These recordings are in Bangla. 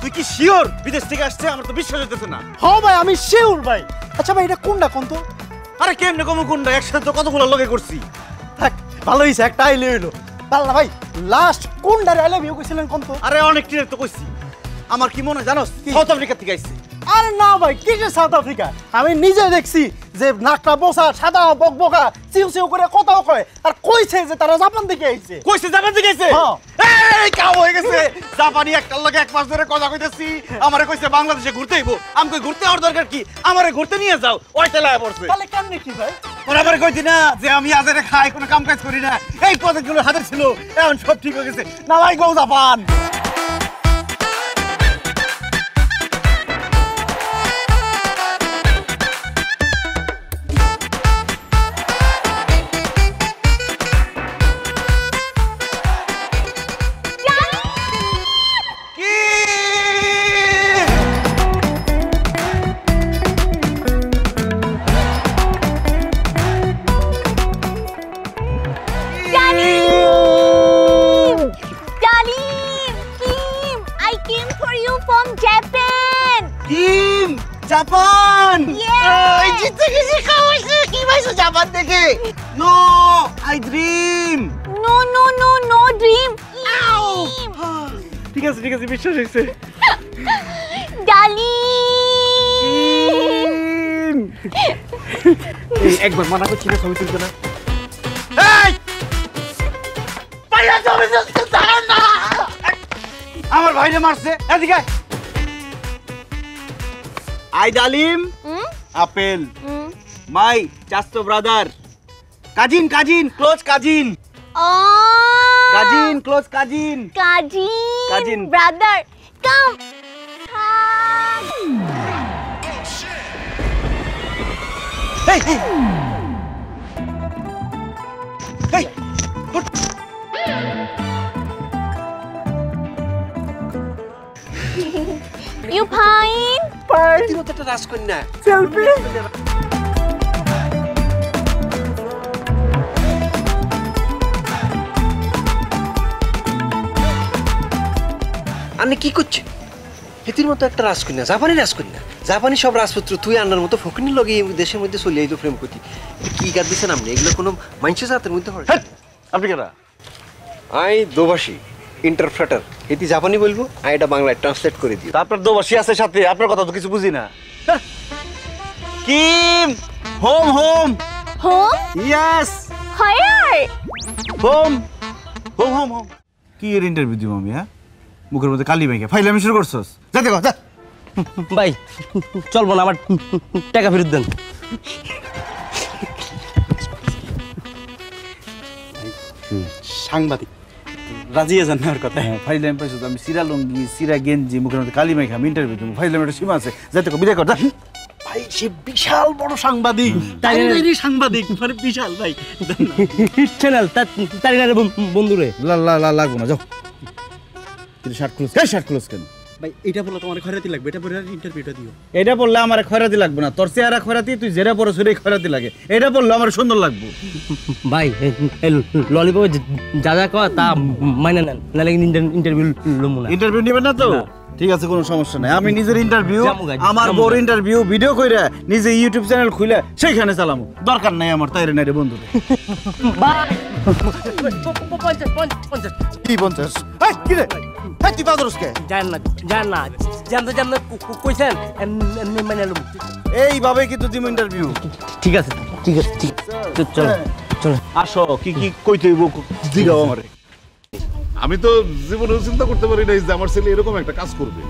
তুই কি শিওর বিদেশ থেকে আসছে? আমার তো বিশ্বাস হইতেছে না। হ্যাঁ ভাই আমি শিওর ভাই। আচ্ছা ভাই এটা কোনটা কোন তো? আরে কেমনে কম কোনটা? একসাথে তো কতগুলো লগে করছি। থাক ভালো হইছে একটা আইলে হইলো। পাল্লা ভাই লাস্ট কোনটা আই লাভ ইউ কইছিলেন কোন তো? আরে অনেক টিনের তো কইছি। আমার কি মনে হয় জানোস? সাউথ আফ্রিকা থেকে আইছে। আরে না ভাই কিসের সাউথ আফ্রিকা? আমি নিজে দেখছি যে নাকটা বসা সাদা বকবকা চিউ চিউ করে কথাও কয় আর কইছে যে তারা জাপান থেকে আইছে। কইছে জাপান থেকে আইছে? এই কাম হয়ে গেছে। জাপানি একটা লগে এক মাস ধরে কথা কইতেছি। আমারে কইছে বাংলাদেশে ঘুরতে আইবো। আমি কই ঘুরতে আর দরকার কি? আমারে ঘুরতে নিয়ে যাও। ওই তেলায় পড়ছে। তাহলে কেমনে কি ভাই? ওরা আমারে কইতি না যে আমি আজারে খাই কোনো কাম কাজ করি না। এই প্রজেক্টগুলো হাতে ছিল। এখন সব ঠিক হয়ে গেছে। না ভাই গো জাপান। জাপান এই জিতে গেছি খাওয়াইছে কি ভাইছো জাপান থেকে no I dream no no no no dream ঠিক আছে বিশ্বাস হইছে ডার্লিং এই একবার মানা করছি না ছবি তুলতে না এই পাইয়া ছবি তুলতে জানেন না আমার ভাইরে মারছে এদিকে আই ডালিম আপেল মাই চাস্তো brother cousin close cousin close cousin brother come hey You fine? তুই তো একটা রাজকন্যা সেলফি আপনি কি করছেন? হেতির মতো একটা রাজকন্যা জাপানি সব রাজপুত্র তুই আন্নার মতো ফকিনের লগে এই দেশের মধ্যে চলে আইতো প্রেম করতি। কি গাদ দিছেন আপনি? এগুলো কোনো মানুষের জাতের মধ্যে হয়? আপনি কেনা আই দোভাষী ইন্টারপ্রেটার হেতি জাপানি বলবো আই এটা বাংলায় ট্রান্সলেট করে দিও। আপনার দোভাষী আছে সাথে আপনার কথা তো কিছু বুঝি না। কিম হোম ইয়েস হোম কি এর ইন্টারভিউ দিব আমি? হ্যাঁ মুখের মধ্যে কালি মেখে ফাইলামি শুরু করছস? যা দেখো যা ভাই চলবো না আমার টাকা ফেরত দেন। সাংবাদিক রাজি আছেন না ওর কথা? ফাইলামি পাইছো তো আমি সিরা লুঙ্গি সিরা গেঞ্জি মুখের মধ্যে কালি মেখে আমি ইন্টারভিউ দিব। ফাইলামি একটা সীমা আছে। যাতে বিদায় কর যা। ভাই সে বিশাল বড় সাংবাদিক সাংবাদিক মানে বিশাল ভাই চ্যানেল তার বন্ধুরে লাগবো না যাও। শার্ট ক্লোজ কেন ভাই এটা বললে তোমার খয়রাতি লাগবে, এটা পরে ইন্টারভিউটা দিও। এটা বললে আমার খয়রাতি লাগবে না, তোর চেহারা খয়রাতি, তুই যেটা পরে সেটাই খয়রাতি লাগে। এটা বললে আমার সুন্দর লাগবে। ভাই ললিপপ যা যা কয় তা মানে নেন, নাহলে ইন্টারভিউ লমু না। ইন্টারভিউ নেবেন না তো? ঠিক আছে কোনো সমস্যা নাই। আমি নিজের ইন্টারভিউ আমার বড় ইন্টারভিউ ভিডিও কইরা নিজে ইউটিউব চ্যানেল খুলে সেইখানে চালামু। দরকার নাই আমার তাইরে নাই রে বন্ধু। ভাই 50 কি 50? এই কি রে? এই তুই বাদরসকে জান না জান কইছেন এমনি মানে লমু। এইভাবে কিন্তু দিমু ইন্টারভিউ। ঠিক আছে চলো আসো। কি কইতে হইব দিগাও আমারে। আমি তো জীবনে চিন্তা করতে পারি নাই যে আমার ছেলে এরকম একটা কাজ করবে।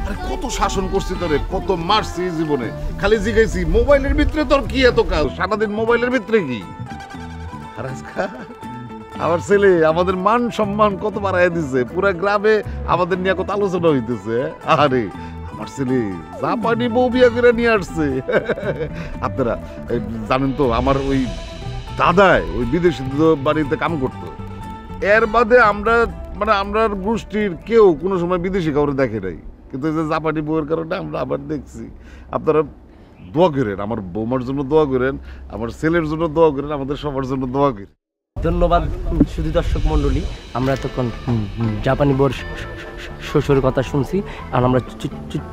আরে কত শাসন করছি তোরে, কত মারছি জীবনে, খালি জিগাইছি মোবাইলের ভিতরে তোর কি এত কাজ, সারাদিন মোবাইলের ভিতরে কি। আর আজকে আমার ছেলে আমাদের মান সম্মান কত বাড়াই দিছে, পুরা গ্রামে আমাদের নিয়ে কত আলোচনা হইতেছে। আরে আমার ছেলে জাপানি বউ বিয়া করে নিয়ে আসছে। আপনারা জানেন তো আমার ওই দাদাই ওই বিদেশি বাড়িতে কাম করতো। এর বাদে আমরা মানে আমরা গোষ্ঠীর কেউ কোনো সময় বিদেশি কাউরে দেখে নাই, কিন্তু এই যে জাপানি বউয়ের কারণে আমরা আবার দেখছি। আপনারা দোয়া করেন, আমার বৌমার জন্য দোয়া করেন, আমার ছেলের জন্য দোয়া করেন, আমাদের সবার জন্য দোয়া করেন। ধন্যবাদ শুধু দর্শক মন্ডলী। আমরা তখন জাপানি বোর শ্বশুরের কথা শুনছি, আর আমরা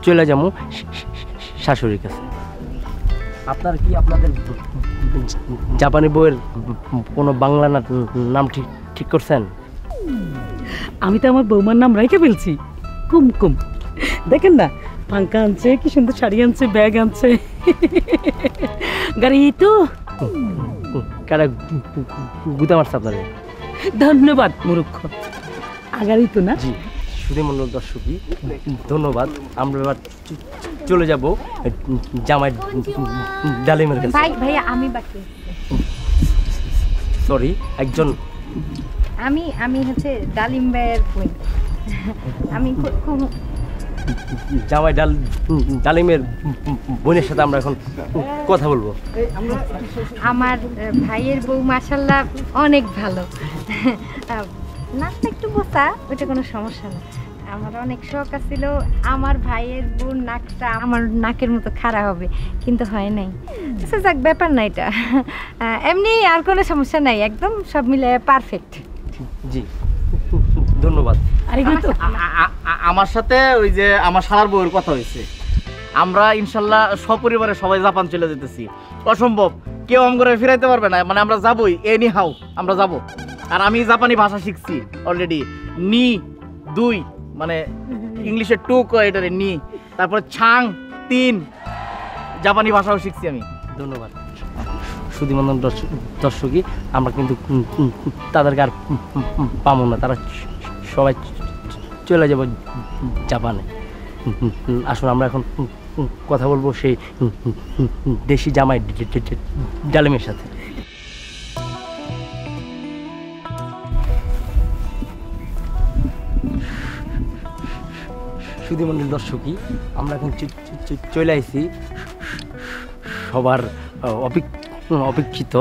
চলে যাবো শাশুড়ির কাছে। আপনার কি আপনাদের জাপানি বইয়ের কোনো বাংলা নাম ঠিক ঠিক করছেন? আমি তো আমার বৌমার নাম রাইখে ফেলছি, কুমকুম। দেখেন না, পাঙ্কা আনছে, কি সুন্দর শাড়ি আনছে, ব্যাগ আনছে, গাড়ি তো। কারা গুতা মারছে আপনাদের? ধন্যবাদ মূর্খ, আগারই তো না। জি সুধীমণ্ডল দর্শকই ধন্যবাদ। আমরা এবার চলে যাব জামাই ডালিমের কাছে। ভাইয়া আমি বাকি। সরি, একজন আমি হচ্ছে ডালিম ভাইয়ের বোন। আমি জামাই ডালিমের বোনের সাথে আমরা এখন কথা বলবো। আমার ভাইয়ের বউ মাশাআল্লাহ অনেক ভালো। নাচটা একটু বোসা, ওইটা কোনো সমস্যা না। আমার অনেক শখ আছিল আমার ভাইয়ের বোন নাকটা আমার নাকের মতো খাড়া হবে, কিন্তু হয় নাই। আচ্ছা যাক, ব্যাপার না এটা, এমনি আর কোনো সমস্যা নাই, একদম সব মিলে পারফেক্ট। জি ধন্যবাদ। আর এগুলো তো আমার সাথে ওই যে আমার শালার বউয়ের কথা হয়েছে, আমরা ইনশাল্লাহ সপরিবারে সবাই জাপান চলে যেতেছি। অসম্ভব, কেউ আমগরে ফিরাইতে পারবে না, মানে আমরা যাবই, এনি হাউ আমরা যাব। আর আমি জাপানি ভাষা শিখছি অলরেডি, নি 2 মানে ইংলিশে 2 কয়, এটারে নি, তারপর ছাং 3, জাপানি ভাষাও শিখছি আমি। ধন্যবাদ সুধীমণ্ডল দর্শকই, আমরা কিন্তু তাদেরকে আর পাবো না, তারা সবাই চলে যাব জাপানে। আসলে আমরা এখন কথা বলবো সেই দেশি জামাই ডালিমের সাথে। সুধীমণ্ডল দর্শকই, আমরা এখন চলে আসছি সবার অপেক্ষিত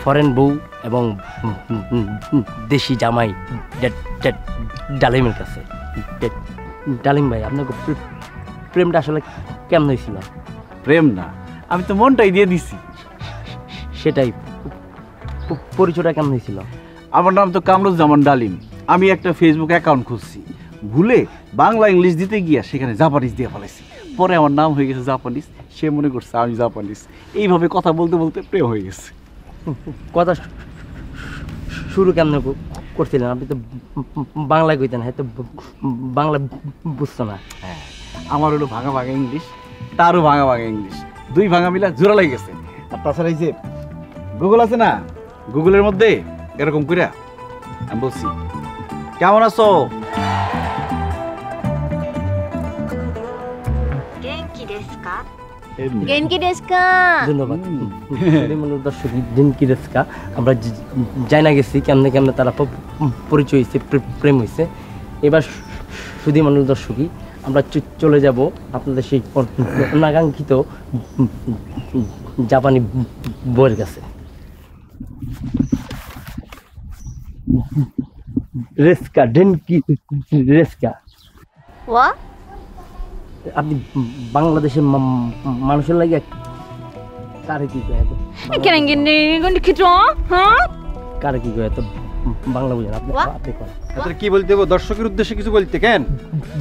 ফরেন বউ এবং দেশি জামাই ডালিমের কাছে। ডালিম ভাই, আপনার প্রেমটা আসলে কেমন হয়েছিল? প্রেম না, আমি তো মনটাই দিয়ে দিছি। সেটাই, পরিচয়টা কেমন হয়েছিল? আমার নাম তো কামরুজ্জামান ডালিম। আমি একটা ফেসবুক অ্যাকাউন্ট খুলছি, ভুলে বাংলা ইংলিশ দিতে গিয়া সেখানে জাপানিজ দিয়ে ফেলাইছি। পরে আমার নাম হয়ে গেছে জাপানিজ, সে মনে করছে আমি জাপানিজ। এইভাবে কথা বলতে বলতে প্রেম হয়ে গেছে। কথা শুরু কেমন করছিলেন? আপনি তো বাংলায় কইতেন, হ্যাঁ তো বাংলা বুঝতো না। হ্যাঁ, আমার হলো ভাঙা ভাঙা ইংলিশ, তারও ভাঙা ভাঙা ইংলিশ, 2 ভাঙা মিলা জোড়া লেগে গেছে। আর তাছাড়া এই যে গুগল আছে না, গুগলের মধ্যে এরকম করে আমি বলছি কেমন আছো, গেনকি ডেস্কা। ধন্যবাদ দর্শক। দিনকি রেস্কা, আমরা যাই না গেছি কেমনে কেমনে তারা পরিচয় হয়েছে, প্রেম হয়েছে। এবার সুধীমণ্ডল দর্শকই, আমরা চলে যাব আপনাদের সেই অনাকাঙ্ক্ষিত জাপানি বইয়ের কাছে। রেস্কা, ডেনকি রেস্কা। ওয়া আপনি বাংলাদেশের মানুষের লাগে কারে কি কয়? কেন গেনকি হ্যাঁ কারে কি কয়? তো বাংলা বুঝেন আপনি? ওয়া? আপনি করেন। তাহলে কি বলতে হবে দর্শকের উদ্দেশ্যে কিছু বলতে? কেন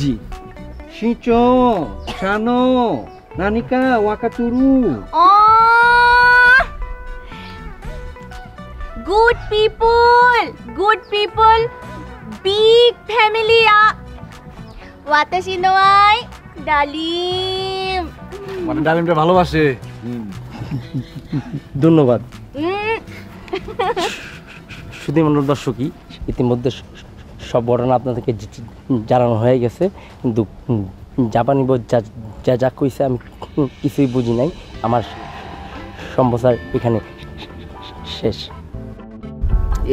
জি, শিচো শানো নানিকা ওয়াকাতুরু। Good people, big family. ওয়াতাশি নো আই ডালিম। মানে ডালিমটা ভালোবাসে। ধন্যবাদ সুধীমণ্ডল দর্শকই। ইতিমধ্যে সব ঘটনা আপনাদেরকে জানানো হয়ে গেছে, কিন্তু জাপানি বই যা যা কইছে আমি কিছুই বুঝি নাই। আমার সম্প্রচার এখানে শেষ।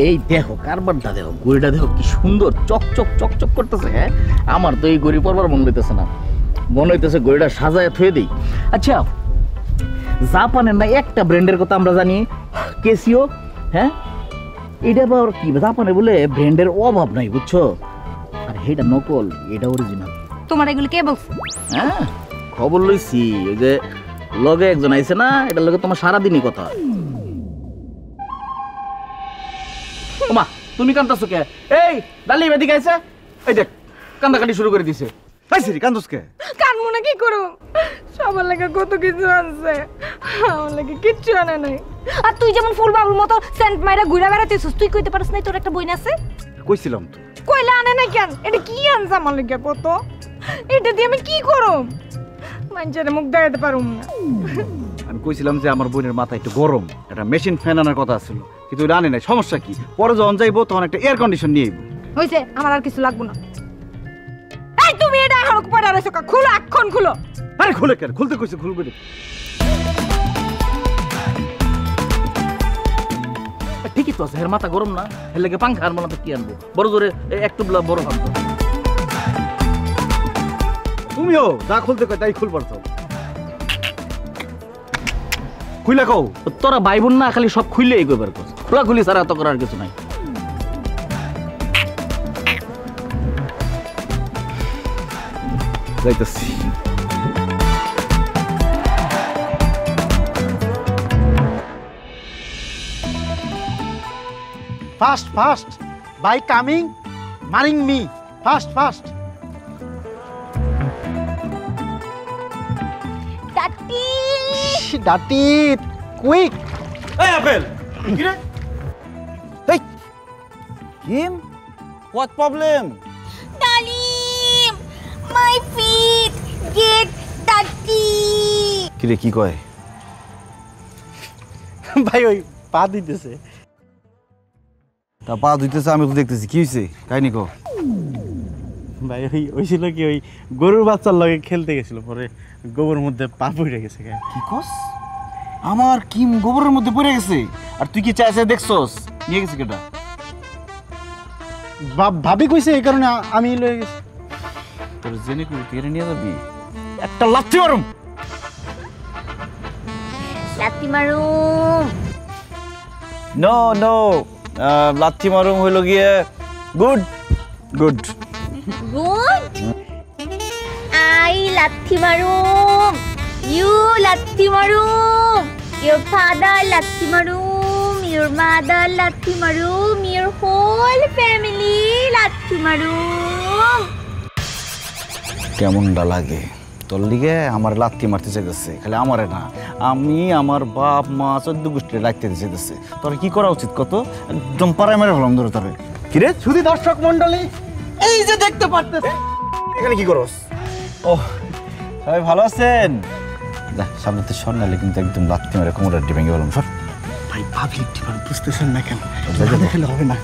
এই দেখো কারবারটা দেখো, গড়িটা দেখো কি সুন্দর চকচক চকচক করতেছে। হ্যাঁ, আমার তো এই গড়ি পরবার মন হইতেছে না, মনে হইতেছে গড়িটা সাজায় থুয়ে দিই। আচ্ছা, জাপানের না একটা ব্র্যান্ডের কথা আমরা জানি, কেসিও। হ্যাঁ, এটা আবার কি জাপানে বলে ব্র্যান্ডের অভাব নাই, বুঝছো? আর এটা নকল, এটা অরিজিনাল। তোমার এগুলো কে বলছে? হ্যাঁ, খবর লইছি, ওই যে লগে একজন আইছে না, এটার লগে তোমার সারাদিনই কথা হয়। ওমা, তুমি কান্তাছো কে? এই ডালিম এদিকে আইছে, এই দেখ কান্দাকাটি শুরু করে দিছে। এই সিরি কান্দুসকে কানমু না কি করব? সবার লাগে কত কিছু আনছে, আমার লাগে কিচ্ছু আনে নাই। আর তুই যেমন ফুল বাবুর মতো সেন্ট মাইরা ঘুরে বেড়াতেছিস, তুই কইতে পারিস না তোর একটা বইন আছে? কইছিলাম তো। কইলা আনে না কেন? এটা কি আনছে আমার লাগে কত? এটা দিয়ে আমি কি করব? মানুষের মুখ দেখাতে পারুম না। আমি কইছিলাম যে আমার বোনের মাথা একটু গরম, একটা মেশিন ফ্যান আনার কথা ছিল, কিন্তু ওটা আনে নাই। সমস্যা কি, পরে যখন যাইবো তখন একটা এয়ার কন্ডিশন নিয়ে আইবো। হইছে, আমার আর কিছু লাগবে না। এই তুমি এটা এখন পড়া রইছো কা? খুলো, এখন খুলো। আরে খুলে কেন? খুলতে কইছে খুলবে রে। ঠিকই তো আছে, এর মাথা গরম না, এর লাগে পাংখা আনবো না তো কি আনবো? বড় জোরে একটু বড় ভাবতো। তুমিও যা খুলতে কই তাই খুল পারছো। খুইলা কও। তোরা ভাই বোন না, খালি সব খুললে এগোবার কর, খোলা খুলি ছাড়া তো করার কিছু নাই। যাইতাছি। Fast, fast. By coming, marrying me. Fast, fast. Daddy! Dirty, quick. এই আপেল কি রে? এই Kim, what problem? Dalim! My feet get dirty! কি রে কি কয়? ভাই ওই পা দিতেছে। তা পা ধুইতেছে, আমি তো দেখতেছি। কি হইছে কাহিনী কও। ভাই ওই ছিল কি, ওই গরুর বাচ্চার লগে খেলতে গেছিল, পরে গোবরের মধ্যে পা পড়ে গেছে। কি কস? আমার কিম গোবরের মধ্যে পড়ে গেছে, আর তুই কি চাইছে দেখছস? নিয়ে গেছে কেটা? ভাবি কইছে, এই কারণে আমি লয়ে গেছি। তোর জেনে কি তুই নিয়ে যাবি? একটা লাথি মারুম। লাথি মারুম। নো নো, লাথি মারুম হইল গিয়ে গুড গুড। Good? I লাথি মারুম। You লাথি মারুম। Your father লাথি মারুম। Your mother লাথি মারুম। Your whole family লাথি মারুম। কেমনটা লাগে তোর লিগে? আমার লাথি মারতে চাইতেছে, খালি আমারে না, আমি আমার বাপ মা 14 গোষ্ঠীর রাখতে চাইতেছে। তোর কি করা উচিত কত? একদম পাড়ায় মেরে ফেলাম ধরে তোরে। কিরে শুধু দর্শক মন্ডলী, এই যে দেখতে পারতেছে, এখানে কি করস? ও সবাই ভালো আছেন? দেখ সামনে তো সর, নাহলে কিন্তু একদম লাথি মেরে কোমরের ভেঙে গেলাম। সর ভাই ভাবি একটু বুঝতেছেন না কেন? দেখলে হবে না।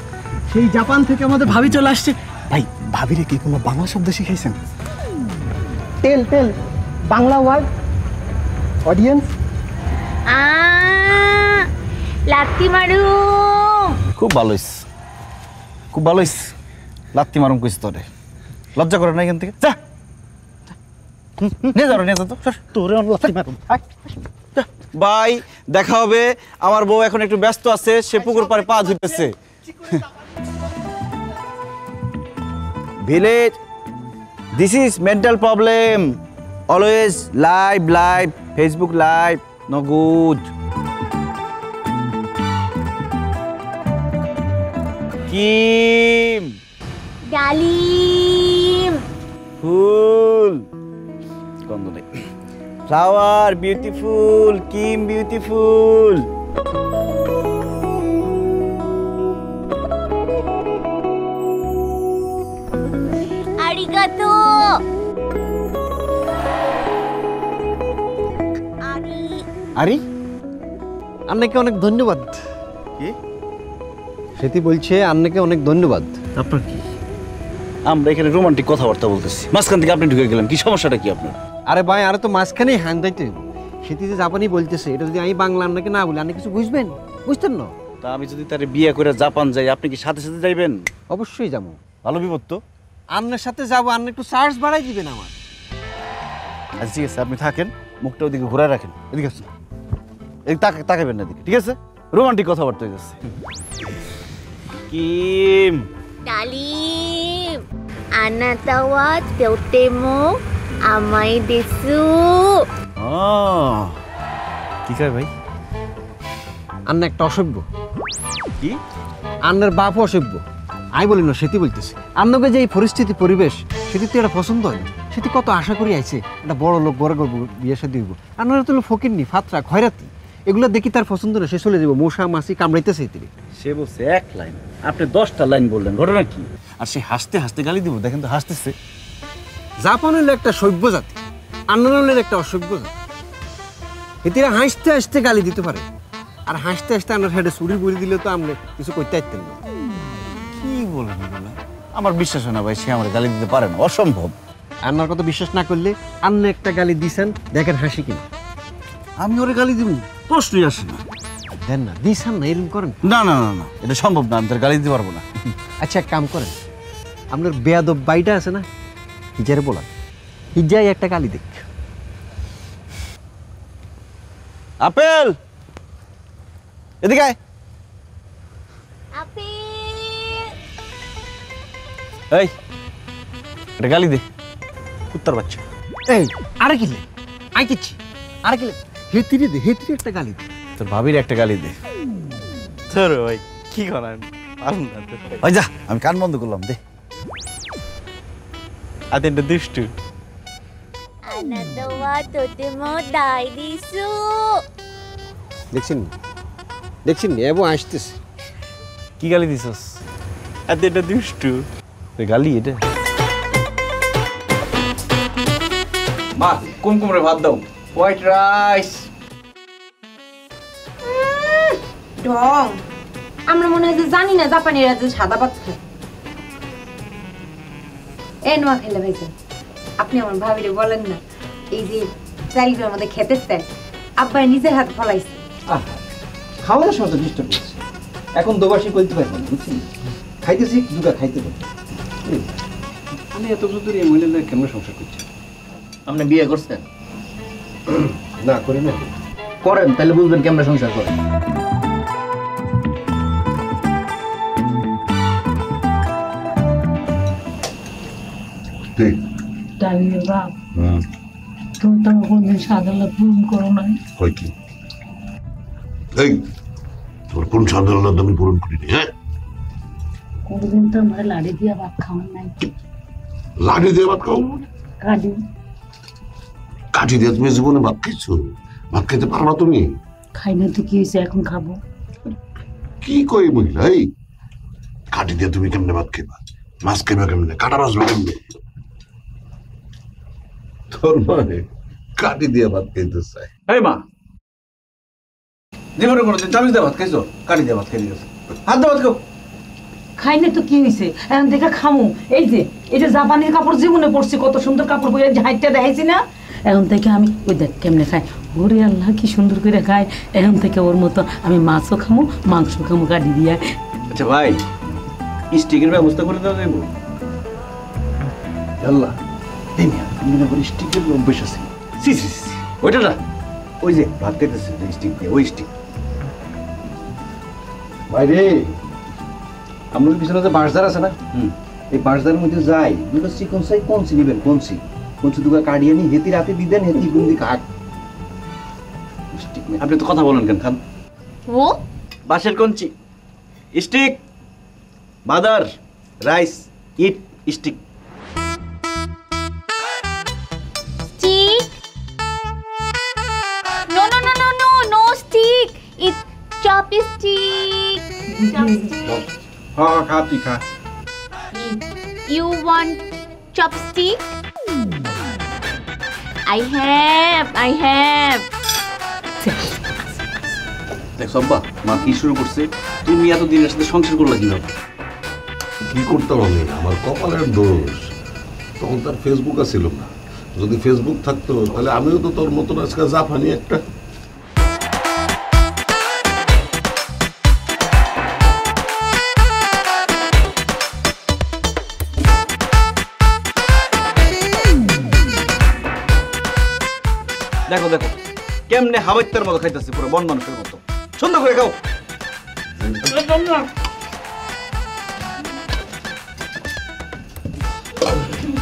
সেই জাপান থেকে আমাদের ভাবি চলে আসছে। ভাই ভাবিরে কি কোনো বাংলা শব্দ শিখাইছেন? টেল টেল, বাংলা ওয়ার্ড অডিয়েন্স। লাথি মারুম। খুব ভালো হইছে, খুব ভালো হইছে। লাথি মারুম কইছ তোরে, লজ্জা করে না এখান থেকে? যা নিয়ে যাও, নিয়ে যাও তো। তোরে লাথি মারুম। বাই, দেখা হবে। আমার বউ এখন একটু ব্যস্ত আছে, সে পুকুর পাড়ে পা ধুইতেছে। Village, this is mental problem. Always live live, Facebook live, no good. Kim, Dalim. ফুল, গন্ধ নেই। Flower beautiful, Kim beautiful. আরিগাতো। আরে আপনাকে অনেক ধন্যবাদ। কি? সেটি বলছে আপনাকে অনেক ধন্যবাদ। আপনার কি? আমরা এখানে রোমান্টিক কথাবার্তা বলতেছি, মাঝখান থেকে আপনি ঢুকে গেলেন। কি সমস্যাটা কি আপনার? আরে ভাই, আরে তো মাঝখানেই হ্যান দাইতে সেটি যে জাপানি বলতেছে, এটা যদি আমি বাংলা আপনাকে না বলি, আপনি কিছু বুঝবেন? বুঝতেন না? তা আমি যদি তারে বিয়ে করে জাপান যাই, আপনি কি সাথে সাথে যাইবেন? অবশ্যই যাবো। ভালো বিপদ তো। আপনার সাথে যাবো, আপনি একটু চার্জ বাড়াই দিবেন আমার। আচ্ছা ঠিক আছে, আপনি থাকেন, মুখটা ওদিকে ঘুরায় রাখেন। এদিকে আসুন, এদিকে তাকাবেন না এদিকে, ঠিক আছে? রোমান্টিক কথাবার্তা হয়ে যাচ্ছে। কিম, ডালিম। আনাতা wa totemo amai desu। কি কয় ভাই? আন্না একটা অসভ্য। কি? আন্নার বাপ অসভ্য, আমি বলি না, সেটি বলতেছি আপনাকে যে এই পরিস্থিতি পরিবেশ সেটি তো এটা পছন্দ হয় না। সেটি কত আশা করি আইছে একটা বড় লোক বড় করবো, বিয়ে সাথে দিব। আপনারা তো ফকিরনি, ফাতরা, খয়রাতি, এগুলো দেখি তার পছন্দ না, সে চলে যাবো, মশা মাছি কামড়াইতেছে। তিনি সে বলছে 1 লাইন, আপনি 10টা লাইন বললেন, ঘটনা কি? আর সে হাসতে হাসতে গালি দিব, দেখেন তো হাসতেছে। জাপান হলো একটা সভ্য জাতি, আন্দোলন হলো একটা অসভ্য জাতি। এটিরা হাসতে হাসতে গালি দিতে পারে, আর হাসতে হাসতে আপনার হেডে চুরি বুড়ি দিলে তো আমরা কিছু করতে পারতেন না। কি বলেন এগুলো? আমার বিশ্বাস হয় না ভাই, সে আমার গালি দিতে পারে না, অসম্ভব। আপনার কথা বিশ্বাস না করলে আপনি একটা গালি দিছেন, দেখেন হাসি কিনা। আমি ওরে গালি দিব, প্রশ্নই আসে না। দেন না, দিছেন না, এরকম করেন না না না না, এটা সম্ভব না, আমি তোর গালি দিতে পারবো না। আচ্ছা এক কাম করেন, আপনার বেয়াদব বাইটা আছে না, হিজারে বলান, হিজাই একটা গালি দেখ। আপেল, এদিকে আয়। এই এটা গালি দে, কুত্তার বাচ্চা। এই আরে কিলে আই কিচ্ছি, আরে কিলে হেতিরে দে, হেতিরে একটা গালি দে। তোর ভাবির একটা গালি দে। তোর ভাই কি করেন? ওই যা, আমি কান বন্ধ করলাম, দে। আদেনটা দুষ্টু। あなたはとても大理想。 দেখছেন দেখছেন এবং আসতেছে। কি গালি দিছস? আদেনটা দুষ্টু। গালি এটা? মা, কুমকুমরে ভাত দাও। White rice. ঢং, আমরা মনে হয় যে জানি না জাপানিরা যে সাদা ভাত খায়। নোয়া খেলে ভাইছে, আপনি আমার ভাবিরে বলেন না এই যে চাইলগুলোর মধ্যে খেতে চাই, আব্বাই নিজের হাত ফলাইছে। খাওয়ার সময় তো ডিস্টার্ব করছে, এখন দোবাসি করতে পারবো না, বুঝছি? খাইতেছি দুটা খাইতে পারবো। আমি এত বছর ধরে এই মহিলা কেমন সংসার করছি? আপনি বিয়ে করছেন? না করি না। করেন, তাহলে বুঝবেন কেমন সংসার করেন। ডালিমের বাপ, তুমি তো আমার কোনদিন সাদালা পূরণ করো নাই। হয় কি? এই তোর কোন সাধারণ আমি পূরণ করিনি? হ্যাঁ, কোনদিন তো আমার লাড়ি দিয়া ভাত খাওয়ার নাই। লাঠি দিয়ে ভাত খাও? কাটি কাঠি দিয়ে তুমি জীবনে ভাত খাইছো? ভাত খাইতে পারো না তুমি? খাই না তো কি হয়েছে, এখন খাবো। কি কই মহিলা? এই কাঠি দিয়ে তুমি কেমনে ভাত খাইবা? মাছ খাইবা কেমনে? কাটা বাজবা কেমনে? তোর মানে কাঠি দিয়ে ভাত খাইতে চাই? এই মা, জীবনে কোনোদিন চামিচ দিয়ে ভাত খাইছো? কাটি দিয়ে ভাত খাইতে গেছো, হাত দিয়ে ভাত খাও। খাই না তো কি হয়েছে, এখন দেখা খামু। এই যে এটা জাপানের কাপড় জীবনে পড়ছি, কত সুন্দর কাপড় পরে হাইটটা দেখাইছি না। এখন থেকে আমি ওই দেখ কেমনে খাই, ওরে আল্লাহ কি সুন্দর করে খাই। এখন থেকে ওর মতো আমি মাছও খামু, মাংস খামু কাটি দিয়া। আচ্ছা ভাই, স্টিকের ব্যবস্থা করে দেওয়া যাইব? আল্লাহ, এই মিয়া, তুমি মনে করি স্টিকের অভ্যেস আছে? সি সি সি, ওইটা না, ওই যে ভাত খাইতেছে স্টিক দিয়ে, ওই স্টিক। ভাই রে, আপনার পিছনে যে বাঁশদার আছে না, এই বাঁশদারের মধ্যে যাই দুটো চিকন চাই, কনসি নিবেন, কনসি কনসি দুটো কাটিয়ে নি, হেতি রাতে দিবেন, হেতি গুন্দি কাক। আপনি তো কথা বলেন কেন? খান। ও বাঁশের কঞ্চি, stick, bother, rice, it, stick. stick. No, no, no, no, no, no stick. It's chopstick. Chopstick. হ্যাঁ খা, তুই খা। You want chopstick? I have. দেখো আব্বা, মা কি শুরু করছে? তুমি এত দিনের সাথে সংসার করলে কিভাবে? কি করতাম আমি? আমার কপালের দোষ। তখন তার ফেসবুক ছিল না। যদি ফেসবুক থাকতো তাহলে আমিও তো তোর মতন আজকে জাপানি একটা। দেখো দেখো কেমনে হাওয়াইতার মতো খাইতেছে, পুরো বন মানুষের মতো। সুন্দর করে খাও।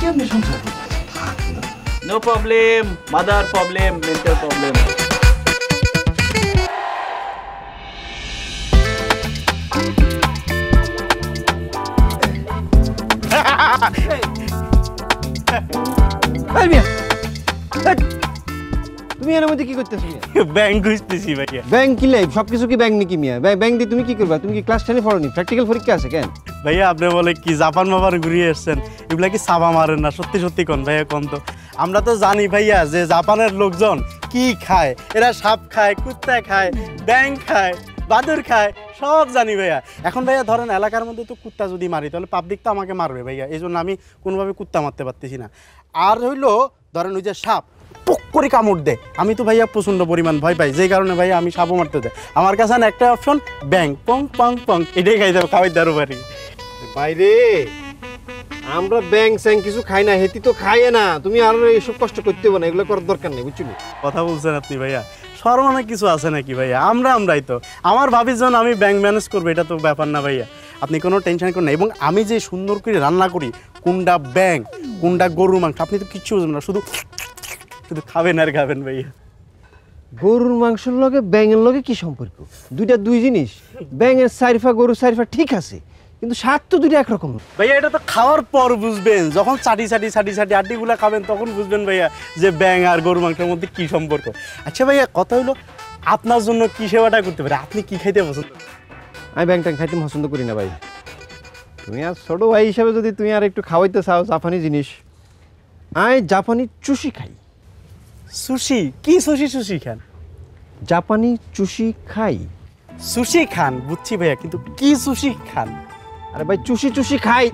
কেমনি সংসার? No problem, mother problem, mental problem. এই মিয়া, এই, তুমি এর মধ্যে কি করতেছো মিয়া? ব্যাংক খুঁজতেছি ভাইয়া। ব্যাংক কি লাইব? সবকিছু কি ব্যাংক নাকি মিয়া? ব্যাংক দিয়ে তুমি কি করবা? তুমি কি ক্লাস 10 এ পড়োনি? প্র্যাকটিক্যাল পরীক্ষা আছে কেন? ভাইয়া আপনি বলে কি জাপান মাপান ঘুরিয়ে এসছেন, এগুলা কি চাপা মারেন না? সত্যি সত্যি কোন ভাইয়া কোন তো। আমরা তো জানি ভাইয়া যে জাপানের লোকজন কি খায়, এরা সাপ খায়, কুত্তা খায়, ব্যাং খায়, বাদুর খায়, সব জানি ভাইয়া। এখন ভাইয়া ধরেন এলাকার মধ্যে তো কুত্তা যদি মারি তাহলে পাবলিক তো আমাকে মারবে ভাইয়া, এই জন্য আমি কোনোভাবে কুত্তা মারতে পারতেছি না। আর হইলো ধরেন ওই যে সাপ পুক করে কামড় দেয়, আমি তো ভাইয়া প্রচণ্ড পরিমাণ ভয় পাই, যেই কারণে ভাইয়া আমি সাপও মারতে দেয়। আমার কাছে না একটা অপশন ব্যাং, পং পং পং, এটাই খাইতে খাওয়াইতে আরো পারি। বাইরে আমরা ব্যাংক স্যাং কিছু খাই না, হেতি তো খাই না। তুমি আর এইসব কষ্ট করতে হবে না, এগুলো করার দরকার নেই, বুঝছো? কথা বলছেন আপনি ভাইয়া, সরম অনেক কিছু আছে নাকি ভাইয়া? আমরাই তো, আমার ভাবির জন্য আমি ব্যাংক ম্যানেজ করবো, এটা তো ব্যাপার না ভাইয়া। আপনি কোনো টেনশন করেন না। এবং আমি যে সুন্দর করে রান্না করি, কোনটা ব্যাংক কোনটা গরুর মাংস আপনি তো কিচ্ছু বুঝবেন না, শুধু শুধু খাবেন আর খাবেন ভাইয়া। গরুর মাংসের লগে ব্যাঙের লগে কি সম্পর্ক? দুইটা দুই জিনিস। ব্যাঙের সাইরফা গরুর সাইরফা ঠিক আছে, কিন্তু স্বাদ তো দুইটা একরকম ভাইয়া। এটা তো খাওয়ার পর বুঝবেন, যখন চাটি আড্ডিগুলা খাবেন তখন বুঝবেন ভাইয়া যে ব্যাং আর গরু মাংসের মধ্যে কি সম্পর্ক। আচ্ছা ভাইয়া, কথা হলো আপনার জন্য কি সেবাটা করতে পারে, আপনি কি খাইতে পছন্দ? আমি ব্যাং ট্যাং খাইতে পছন্দ করি না ভাই। তুমি আর ছোট ভাই হিসাবে যদি তুমি আর একটু খাওয়াইতে চাও জাপানি জিনিস, আমি জাপানি চুষি খাই। সুশি? কি সুশি খান? জাপানি চুষি খাই। সুশি খান বুঝছি ভাইয়া, কিন্তু কি সুশি খান? আরে ভাই চুষি খাই।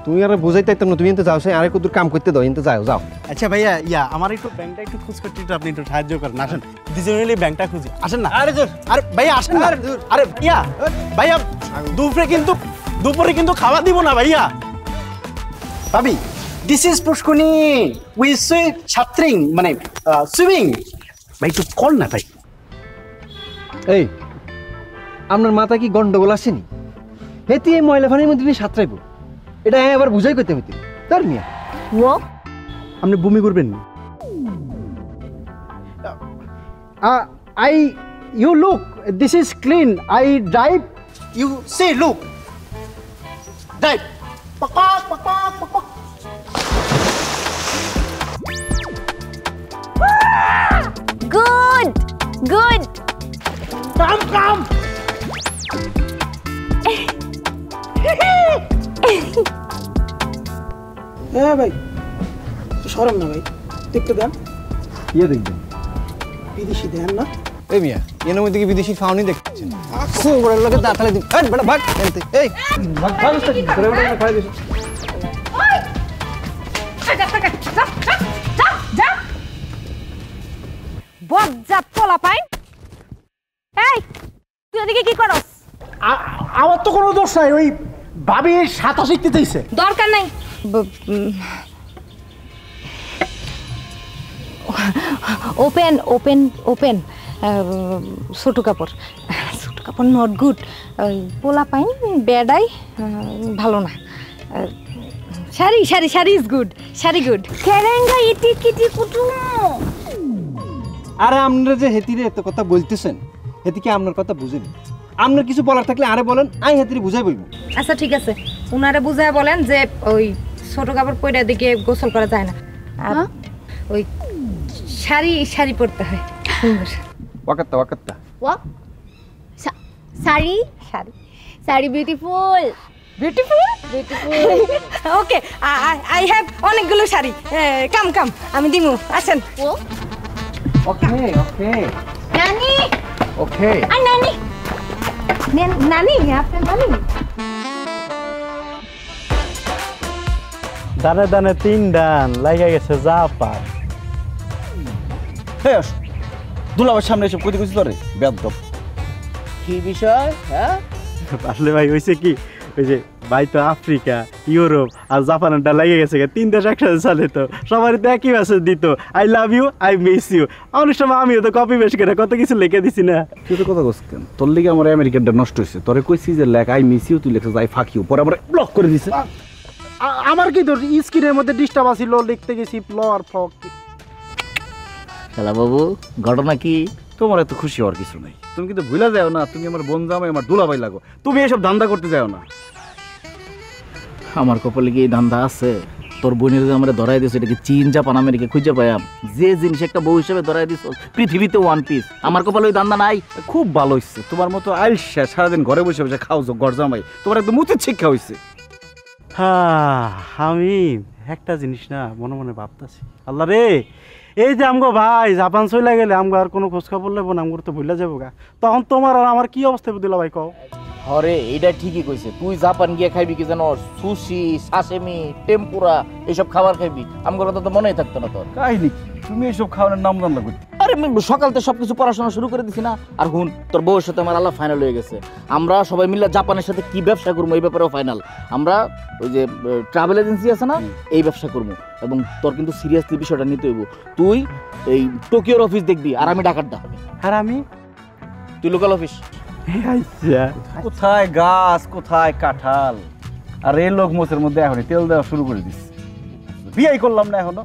তুমি আর বুঝাইতে না, তুমি এনতে যাও, সে আরেক দূর কাম করতে দাও, এনতে যাও যাও। আচ্ছা ভাইয়া, আমার একটু ব্যাংকটা একটু খুঁজ করতে, একটু আপনি একটু সাহায্য করেন, আসেন দুজন মিলে ব্যাংকটা খুঁজি, আসেন না? আরে ভাইয়া আসেন না। আরে ভাইয়া দুপুরে কিন্তু খাওয়া দিব না ভাইয়া। ভাবি, দিস ইজ পুষ্কুনি উই সুইট ছাত্রিং, মানে সুইমিং। ভাই একটু কল না ভাই। এই আপনার মাথা কি গন্ডগোল আসেনি? হেতি এই ময়লা পানির মধ্যে সাঁতরাইব, এটা আবার বুঝাই করতে হইতে তার মিয়া। ও আপনি বমি করবেন না? You look, this is clean. I drive. You say look. Right. Good. Come. হ্যাঁ ভাই, সরম না ভাই, দেখতে দেন। ইয়ে দেখবেন বিদেশি দেন না? এই মিয়া, এর মধ্যে কি বিদেশি ফাউনি দেখছেন? খুব বড় লোকে দাঁতালে দিন। এই বড় ভাগ এনতে। এই ভাগ করে বড় খাই দিছ। বজ্জাত পোলা পাইন। এই তুই এদিকে কি করস? আমার তো কোনো দোষ নাই, ওই ভাবি সাঁতার শিখতে চাইছে। দরকার নাই। ওপেন ছোট কাপড় নট গুড। পোলা পাইন বেডাই ভালো না। Sari is good, sari good. কেরেঙ্গা ইটি কিটি কুটু। আরে আপনারা যে হেতিরে এত কথা বলতেছেন, হেতি কি আপনার কথা বুঝেনি? আপনার কিছু বলার থাকলে আরে বলেন, আমি হেতিরে বুঝাই বলবো। আচ্ছা ঠিক আছে, উনারে বুঝায় বলেন যে ওই ছোট কাপড় পরে দিকে গোসল করা যায় না, আর ওই শাড়ি পরতে হয়। ওয়াকাত্তা What? Sari beautiful. Okay, I have অনেকগুলো শাড়ি। কাম আমি দিমু, আসেন। ওকে Nani? ওকে। Ay, Nani. Nani, আপনার Nani. দানে 3 ডান লাগা গেছে জাপান। হ্যাঁ, দুলাবার সামনে এসব কইতে কইছি তোরে বেয়াদব। কি বিষয়? হ্যাঁ, আসলে ভাই হইছে কি, ওই যে ভাই তো আফ্রিকা, ইউরোপ আর জাপানটা লেগে গেছে, 3 দেশ একসাথে চলে, তো সবারই তো একই মেসেজ দিত, I love you, I miss you. অনেক সময় আমিও তো কপি পেস্ট করে কত কিছু লিখে দিছি না। তুই তো কথা কইছিস কেন? তোর লিগে আমার আমেরিকানটা নষ্ট হইছে। তোরে কইছি যে লেখ আই মিস ইউ, তুই লেখছ আই ফাক ইউ, পরে আবার ব্লক করে দিছে। আমার কি তোর স্ক্রিনের মধ্যে ডিস্টার্ব আছিল, লিখতে গেছি প্ল আর ফক। শালা বাবু, ঘটনা কি? তোমার এত খুশি হওয়ার কিছু নাই। তুমি কিন্তু ভুলা যাও না, তুমি আমার বোন জামাই, আমার দুলাভাই লাগো। তুমি এসব ধান্দা করতে যাও না। আমার কপালে কি এই ধান্দা আছে? তোর বোনের যে আমরা ধরাই দিস, এটা কি চীন জাপান আমেরিকা খুঁজে পাইয়াম? যে জিনিস একটা বউ হিসেবে ধরাই দিস পৃথিবীতে ওয়ান পিস, আমার কপালে ওই ধান্দা নাই। খুব ভালো হয়েছে, তোমার মতো আইসা সারাদিন ঘরে বসে বসে খাও ঘর জামাই, তোমার একদম উচিত শিক্ষা হয়েছে। হ্যাঁ, আমি একটা জিনিস না মনে মনে ভাবতেছি, আল্লাহ রে, এই যে আমগো ভাই জাপান চলে গেলে আমগো আর কোনো খোঁজ খবর লেবো না, আমগো তো ভুলে যাবো গা, তখন তোমার আর আমার কি অবস্থা দিলা ভাই কও? হরে এইটা ঠিকই কইছে, তুই জাপান গিয়ে খাইবি কি জানো, সুশি, সাশেমি, টেম্পুরা এইসব খাবার খাইবি, আমার কথা তো মনেই থাকতো না তোর। কাহিনী কি, তুমি এইসব খাওয়ানোর নাম জানলা করতে? আরে সকাল থেকে সবকিছু পড়াশোনা শুরু করে দিছি না। আর হুন, তোর বউয়ের সাথে আমার আল্লাহ ফাইনাল হয়ে গেছে, আমরা সবাই মিলে জাপানের সাথে কি ব্যবসা করবো এই ব্যাপারেও ফাইনাল। আমরা ওই যে ট্রাভেল এজেন্সি আছে না, এই ব্যবসা করবো। এবং তোর কিন্তু সিরিয়াসলি বিষয়টা নিতে হইব, তুই এই টোকিওর অফিস দেখবি আর আমি ঢাকারটা। আর আমি তুই লোকাল অফিস। কোথায় গাছ কোথায় কাঁঠাল, আর এই লোক মোচের মধ্যে এখনই তেল দেওয়া শুরু করে দিচ্ছে। বিয়াই করলাম না এখনো।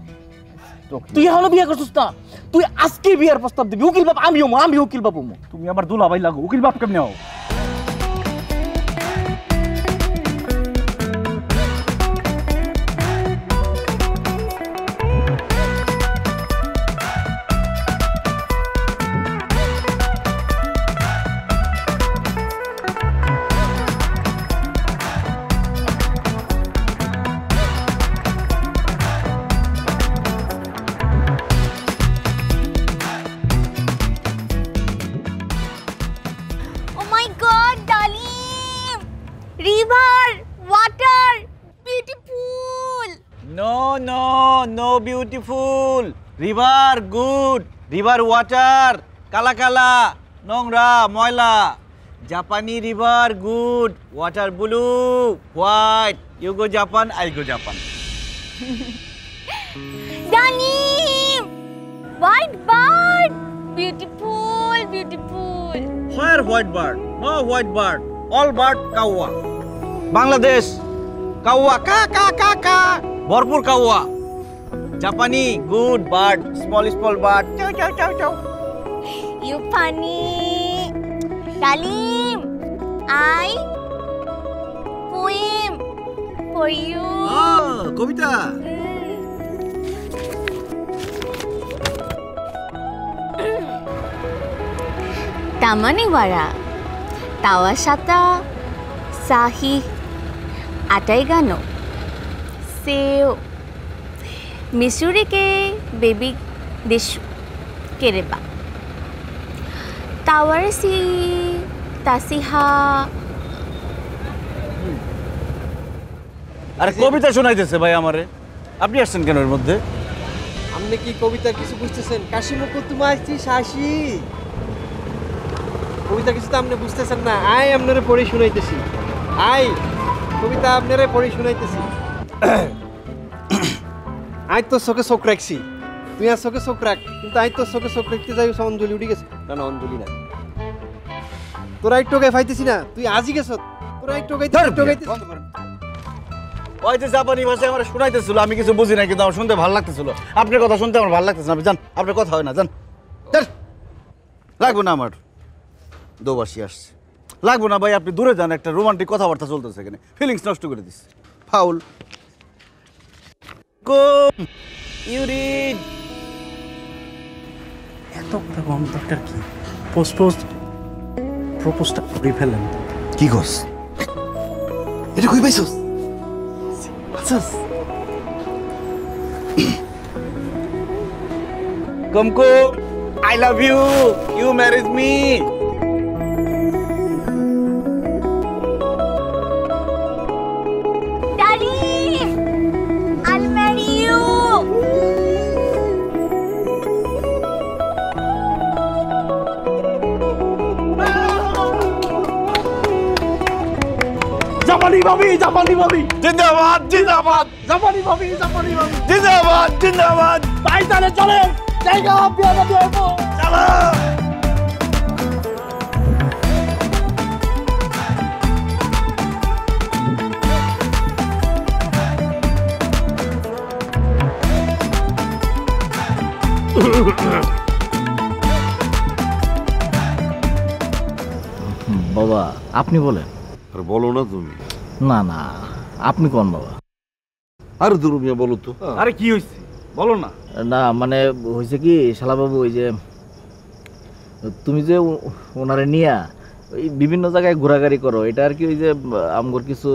তুই এখনো বিয়ে করছিস না? তুই আজকে বিয়ের প্রস্তাব দিবি? উকিল বাপ আমি উকিল বাবু। তুমি আমার দুলাভাই লাগো, উকিল বাপ কেমনে হও? No beautiful. River good. River water kala kala, nongra, moila. Japanese river good. Water blue, white. You go Japan, I go Japan. Dalim! White bird! Beautiful, beautiful. Where white bird? No white bird. All bird kawa. Bangladesh. Kawa ka ka ka ka. Bharpur kawa. Japanese good bird, small bird. Chow chow chow chow. You funny. Dalim, I poem for you. Oh, Kabita. Tamaniwara, Tawashata, Sahi, Ataigano, Seo, Missouri ke baby dish Kireba, Tawarsi, Tasiha. আরে কবিতা শোনাইতেছে ভাই আমারে, আপনি আসছেন কেন এর মধ্যে? আপনি কি কবিতা কিছু বুঝতেছেন? কাশিমুকুল তুমি আসছি শাসি, কবিতা কিছু তো আপনি বুঝতেছেন না। আই আপনারে পড়ে শুনাইতেছি, আই কবিতা আপনারে পড়ে শুনাইতেছি। আই তো চোখে চোখ রাখছি, তুই আর চোখে চোখ রাখ, কিন্তু আই তো চোখে চোখ রাখতে যাই অঞ্জলি উঠে গেছে। না না অঞ্জলি না, তোরা একটু টোকাই ফাইতেছি না, তুই আজই গেছ, তোরা একটু টোকাইতে। ওই যে জাপানি ভাষায় আমার শোনাইতেছিল, আমি কিছু বুঝি না, কিন্তু আমার শুনতে ভালো লাগতেছিল। আপনার কথা শুনতে আমার ভালো লাগতেছে না, জান আপনার কথা হয় না, জান লাগবো না, আমার দোবাসী আসছে, লাগবো না ভাই, আপনি দূরে যান, একটা রোমান্টিক কথাবার্তা চলতেছে এখানে, ফিলিংস নষ্ট করে দিচ্ছে, ফাউল। ইউরিন এত কথা কম দরকার কি? প্রপোজটা করে ফেলেন। কি কস? এটা কই পাইছস? কুমকু, I love you. You married me. Daddy, I'll marry you. জাপানি ভাবি, জিন্দাবাদ জিন্দাবাদ, জাপানি ভাবি, জিন্দাবাদ জিন্দাবাদ। ভাই তাহলে চলেন, জায়গা বিয়া বাড়ি হইব, চলো। বাবা আপনি বলেন। আর বলো না তুমি। না না, আপনি কোন বাবা? আরে দুরু মিয়া বলো তো। আরে কি হইছে বলো না। না মানে হয়েছে কি শালাবাবু, ওই যে তুমি যে ওনারে নিয়া ওই বিভিন্ন জায়গায় ঘোরাঘুরি করো, এটা আর কি ওই যে আমগর কিছু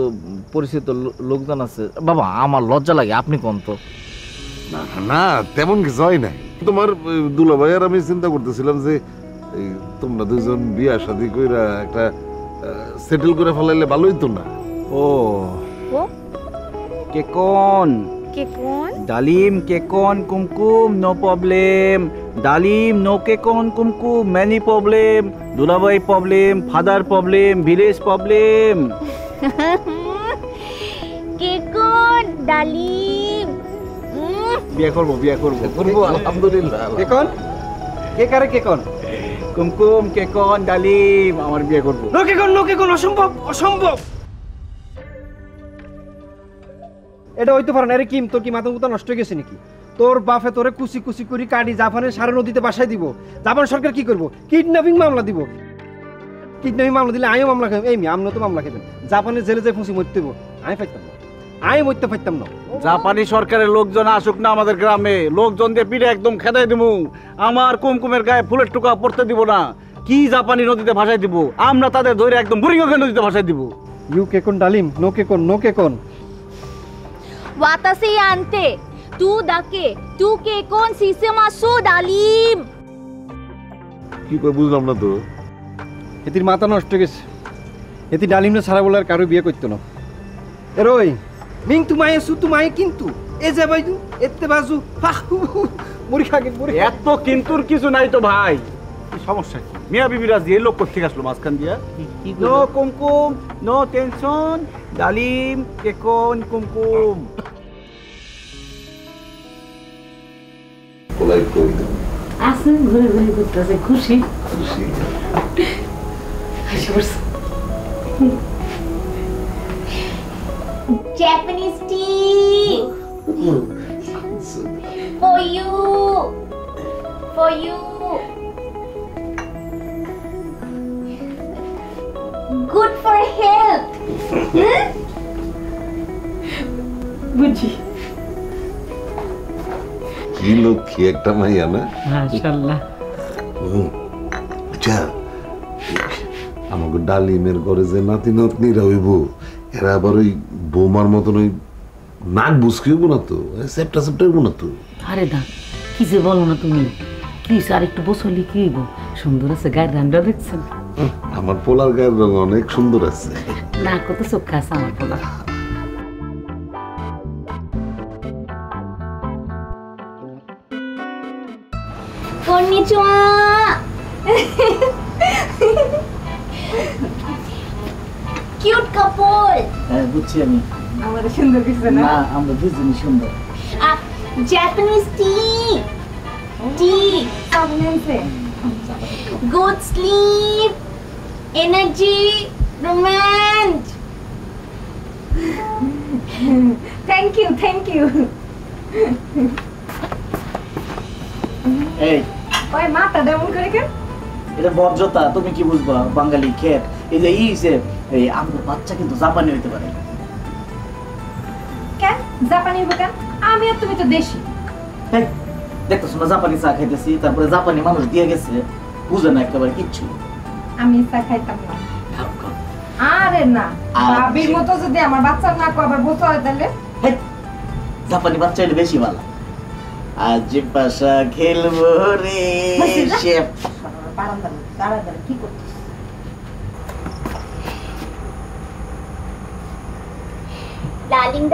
পরিচিত লোকজন আছে। বাবা আমার লজ্জা লাগে, আপনি কোন তো। না না তেমন কিছু হয় নাই। তোমার দুলাভাই আর আমি চিন্তা করতেছিলাম যে তোমরা দুজন বিয়া শাদী কইরা একটা সেটেল করে ফেলাইলে ভালোই তো না? ও কে কোন? কে কোন? ডালিম কে কোন কুমকুম নো প্রবলেম। ডালিম নো কে কোন কুমকুম মেনি প্রবলেম। দুলাভাই problem, father problem, village problem. কে কোন? ডালিম। বিয়ে করবো আলহামদুলিল্লাহ। কে কোন? কে কারে কে কোন? কুমকুম কে কোন ডালিম আমার বিয়ে করবো। কে কোন অসম্ভব অসম্ভব। এটা হইতে পারে না। আরে কিম, তোর কি মাথা মুথা নষ্ট হয়ে গেছে নাকি? তোর বাপে তোরে কুচি কুচি করি কাটি জাপানের সারা নদীতে বাসায় দিব। জাপান সরকার কি করবো? কিডন্যাপিং মামলা দিব। কিডন্যাপিং মামলা দিলে আমিও মামলা খাই। এই আপনি তো মামলা খাবেন। জাপানের জেলে যে ফুঁসি মরতে হইব। আমি পাইতাম না, আমি মরতে পারতাম না। জাপানি সরকারের লোকজন আসুক না আমাদের গ্রামে, লোকজন দিয়ে পিঠে একদম খেদাই দিব। আমার কুমকুমের গায়ে ফুলের টুকা পড়তে দিব না। কি জাপানি নদীতে ভাসাই দিব? আমরা তাদের ধরে একদম বুড়িগঙ্গা নদীতে ভাসাই দিব। ইউ কে কোন ডালিম? নো কে কোন? নো কে কোন? Watashi ante. Tu dake. Tu ke kon sisemasu Dalim. কি কই বুঝলাম না তো। এতির মাথা নষ্ট হয়ে গেছে। এতি ডালিম না ছাড়া বলে আর কারো বিয়ে করতো না। এরই মিং তুমায়ে সু তুমায়ে কিন্তু এ যে বাইদু এতে বাজু মুড়ি খাগে মুড়ি। এত কিন্তুর কিছু নাই তো ভাই। কি সমস্যা কি? মিয়া বিবিরাজ এই লোক কোথা থেকে আসলো মাঝখান দিয়া? নো কুমকুম নো টেনশন। ডালিম কে কোন কুমকুম। বলাই কই আসেন ঘুরে ঘুরে করতেছে খুশি। Japanese tea. For you. For you. Good for health. বুঝি কি লক্ষ্মী একটা মাইয়া না? মাশাআল্লাহ। আচ্ছা আমাকে ডালিমের ঘরে যে নাতি নাতনিরা হইব, এরা আবার ওই বৌমার মতন ওই নাক বুসকি হইব না তো? সেপটা সেপটা হইব না তো? আরে দা কি যে বলো না তুমি। কি আর একটু বসলি কি হইব? সুন্দর আছে গায়ের রান্না দেখছেন? আমার পোলার গায়ের রং অনেক সুন্দর আছে। না কত চোখা আছে আমার পোলা। Konnichiwa. Cute couple. হ্যাঁ বুঝছি আমি। আমার সুন্দর কিছু না। না আমরা দুজনই সুন্দর। Japanese tea. Tea. Good sleep. Energy. Romance. Thank you thank you. এই ওই মাথা ডেমন করে কেন? এটা বর্জ্যতা, তুমি কি বুঝবা? বাঙালি খেত এই যে ইসে এই আমাদের বাচ্চা কিন্তু জাপানি হইতে পারে। কেন জাপানি হইব কেন? আমি আর তুমি তো দেশি। দেখতেছো না জাপানি চা খাইতেছি, তারপরে জাপানি মানুষ দিয়ে গেছে, বুঝে না একেবারে কিচ্ছু। আমি চা খাইতাম না। আরে না, ভাবির মতো যদি আমার বাচ্চার নাক আবার বসে হয় তাহলে জাপানি বাচ্চা হলে বেশি ভালো। আজ পাশা খেলবো রে শেফ। দাঁড়া কি করছিস? Darling,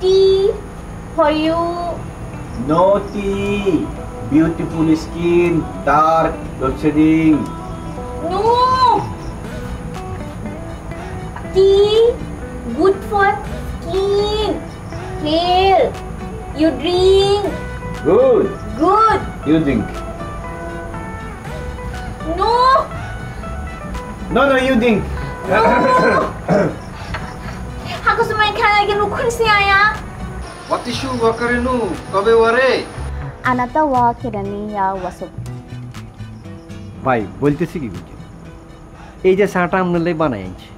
tea for you. No tea. Beautiful skin, dark, load shedding. No. Tea, good for skin, hair. You drink. Good. Good. You drink. No. No, you drink. No. Ako sumain ka lagi nukun siya ya. Watishu wakarenu kabe ware. Anata wa kirani ya wasub. ভাই বলতেছি কি এই যে চাটা আপনাদের বানাই আনছে,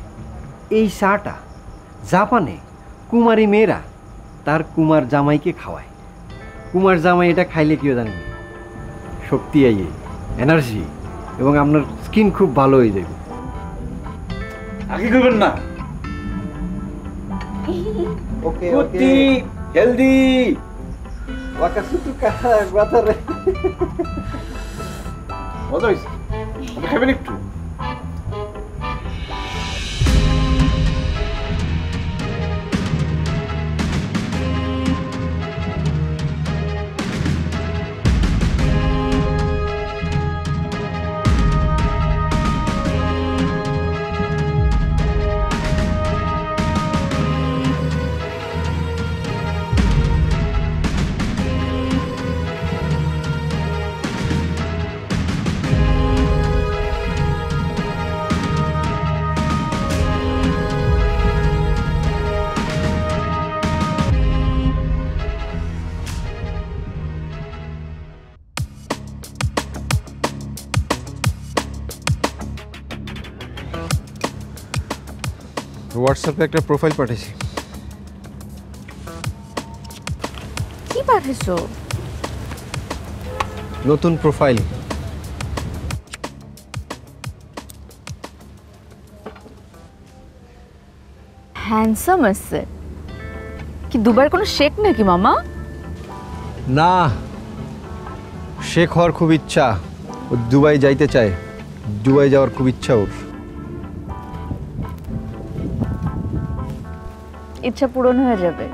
এই চাটা জাপানে কুমারী মেয়েরা তার কুমার জামাইকে খাওয়ায়। কুমার জামাই এটা খাইলে কেউ জানেন শক্তি আইয়ে, এনার্জি, এবং আপনার স্কিন খুব ভালো হয়ে যাবে। আগে করবেন না। ওকে কুতি হেলদি ওয়াকাসুতু কাহা বাতারে মজা হয়েছে। আপনি খাবেন একটু? হোয়াটসঅ্যাপে একটা প্রোফাইল পাঠিয়েছি। কি পাঠিয়েছো? নতুন প্রোফাইল। হ্যান্ডসাম আছে কি? দুবার কোনো শেখ নাকি মামা? না, শেখ হওয়ার খুব ইচ্ছা। ও দুবাই যাইতে চায়, দুবাই যাওয়ার খুব ইচ্ছা ওর। ইচ্ছা পূরণ হয়ে যাবে।